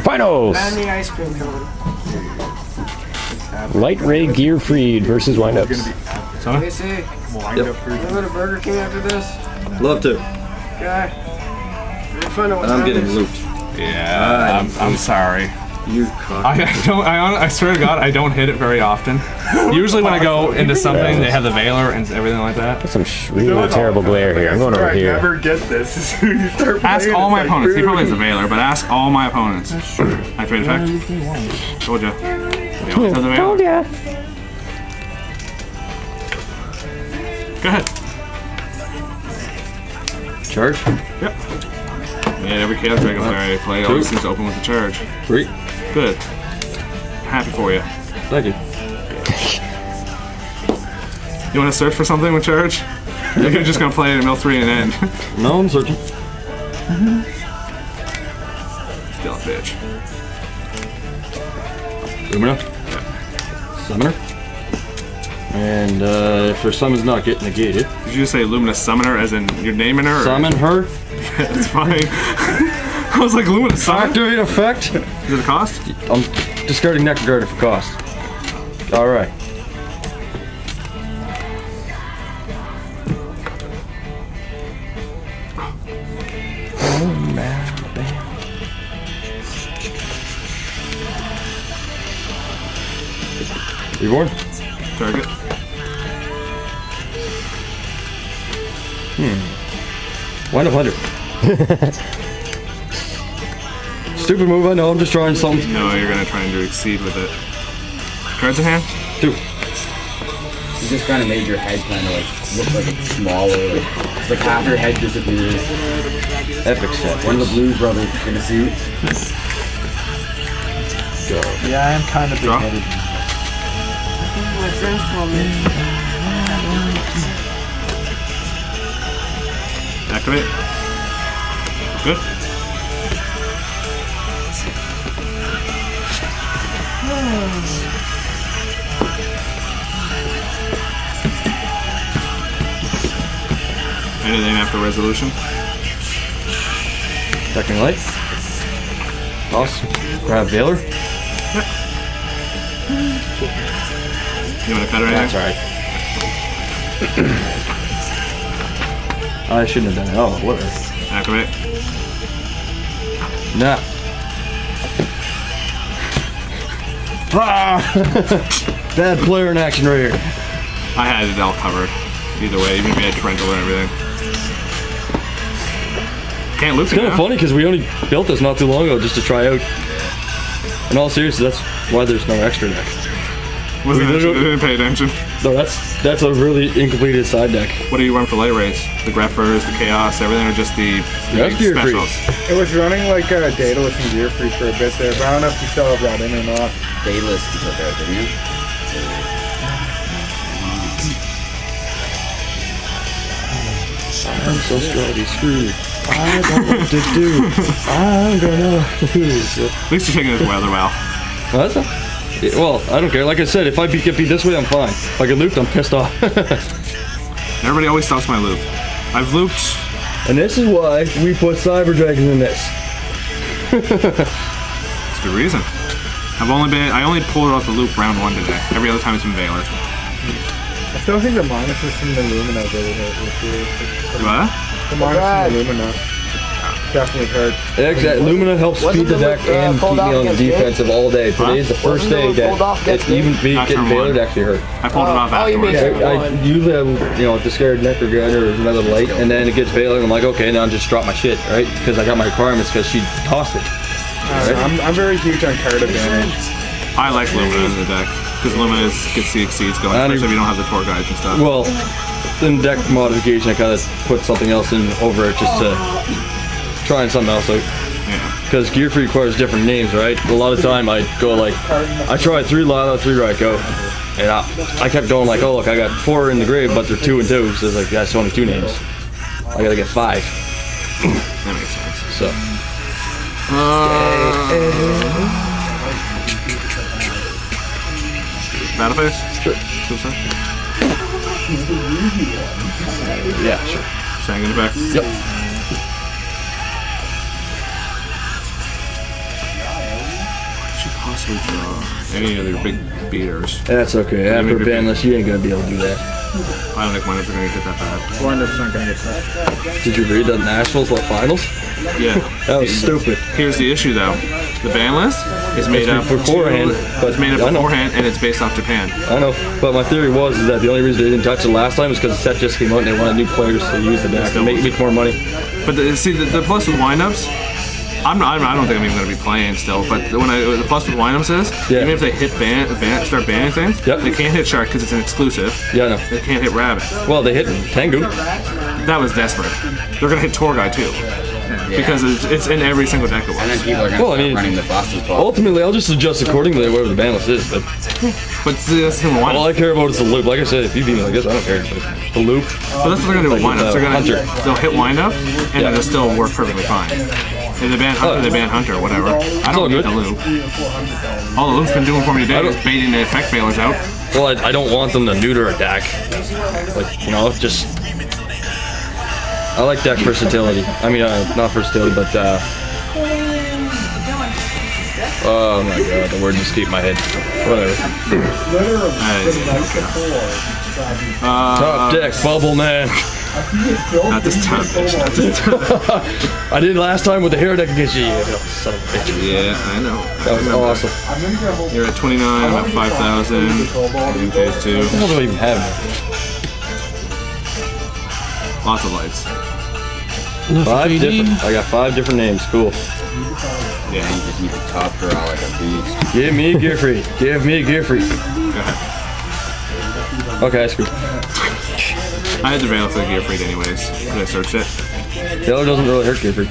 Finals! And the ice cream cone. Lightray Gear Freed versus Windups. What you see? You go to Burger King after this? Love to. Okay. Find out what I'm time getting it is. looped. Yeah, I'm sorry. You cock. I swear to God, I don't hit it very often. Usually when I go into something, they have the Veiler and everything like that. That's some really terrible glare here. I'm going over here. I never get this. You start Ask playing, all it's my like, opponents. He really? probably has the Veiler, but ask all my opponents. Activate effect. Told ya. They always have the Told Veiler. ya. Go ahead. Charge. Yep. Yeah, every Chaos Dragon player I play always seems to open with a charge. 3. Good. Happy for you. Thank you. You want to search for something with charge? Or you're just gonna play it at mill 3 and end. No, I'm searching. Still a bitch. Lumina. Summoner. And if her summon's not getting negated, Did you just say Luminous Summoner as in you're naming her? Or? summon her. Yeah, it's fine. I was like, Luminous Summoner? Activate effect. Is it a cost? I'm discarding Necrogarden for cost. Alright. Reborn? Target. Wind up 100. Stupid move, I know, I'm just trying something. No, you're gonna try and do exceed with it. Cards in hand? 2. You just kind of made your head kind of like look like it's smaller. Like, it's like half your head disappears. Epic set. One of the Blues brothers in a suit. Go. Yeah, I am kind of Draw. big-headed. My friends call me. Activate. Good. Anything after resolution? Attacking light. Toss. Grab Veiler. You want to cut or anything? That's alright. I shouldn't have done it. Oh, whatever. Activate. Nah. Ah! Bad player in action right here. I had it all covered. Either way, even if you had Torrential and everything. Can't loop It's it kind of now. funny because we only built this not too long ago just to try out. In all seriousness, that's why there's no extra deck. Wasn't we it? did it- Didn't pay attention. No, that's a really incompleted side deck. What do you run for light rays? The Greffers, the Chaos, everything, or just the Just Gear Free. specials? It was running like a Daedalus and Gear Free for a bit there, but I don't know if you still have that in or not. Daedalus you put there, didn't you? I'm so scrubby screwed. I don't know what to do. I'm gonna lose. At least you're taking this weather well. Well, that's not, yeah, well, I don't care. Like I said, if I get beat this way, I'm fine. If I get looped, I'm pissed off. Everybody always stops my loop. I've looped. And this is why we put Cyber Dragons in this. That's a good reason. I only pulled it off the loop round 1 today. Every other time it's been Veiler. I still think the minuses from the Lumina really hurt this year. What? The minus from the Lumina definitely hurt. Exactly. Lumina helps speed the deck and keep me on the defensive all day. Today's the first day that it's even getting Veiler actually hurt. I pulled it off Oh, you afterwards. made it. I usually have, discard Necrogun or another light, and then it gets Veiler, and I'm like, okay, now I'll just drop my shit, right? Because I got my requirements because she tossed it. I'm very huge on card advantage. I like Lumina in the deck. Because Lumina gets the exceeds going, especially if you don't have the tour guides and stuff. Well, in deck modification, I kind of put something else in over it just to trying something else out. Yeah. Because Gear Free requires different names, right? A lot of time I go like, I tried 3 Lila, 3 Raikou, and I kept going like, oh look, I got 4 in the grave, but they're 2 and 2, so it's like, that's only 2 names. I gotta get 5. That makes sense. So. Battle phase? Sure. Suicide? Yeah, sure. Sang in the back. Yep. sweet draw. Any of your big beaters. That's okay. After banless, you ain't gonna be able to do that. I don't think windups are gonna get that bad. Windups aren't gonna get touched. Did you read the Nationals finals? Yeah. That was stupid. Here's the issue though. The ban list is made up beforehand, but it's made up beforehand and it's based off Japan. I know, but my theory was that the only reason they didn't touch it last time is because the set just came out and they wanted new players to use the deck and make more money. But the plus with windups, I don't think I'm even going to be playing still. But the plus with windups is even if they hit start banning things, they can't hit shark because it's an exclusive. Yeah, I know. They can't hit rabbit. Well, they hit Tengu. That was desperate. They're going to hit tour guy too. Because it's in every single deck. And then people are going to start running the fastest ball. Ultimately, I'll just adjust accordingly to whatever the ban list is. But see, that's him all I care about is the loop. Like I said, if you beat me like this, I don't care. The loop. But that's what they're going to do with windups. They'll hit windup, and it'll still work perfectly fine. If they ban Hunter, they ban Hunter, whatever. I don't need the loop. All the loop's been doing for me today is baiting the effect failures out. Well, I don't want them to neuter a deck. Like, you know, just... I like deck versatility. I mean, not versatility, but, oh my god, the word just escaped my head. Whatever. Top deck, bubble man. Not this time, bitch. Not this time. I did last time with the hero deck against you. Son of a bitch. Yeah, I know. That was awesome. You're at 29, I'm at 5,000. In phase 2. What the hell do I even have? Lots of lights. 5 different. I got 5 different names. Cool. Yeah, you just need to top draw like a beast. Give me Gearfried. Give me Gearfried. Okay, screw. I had the veil for the Gearfried anyways, when I searched it. Taylor doesn't really hurt Gearfried.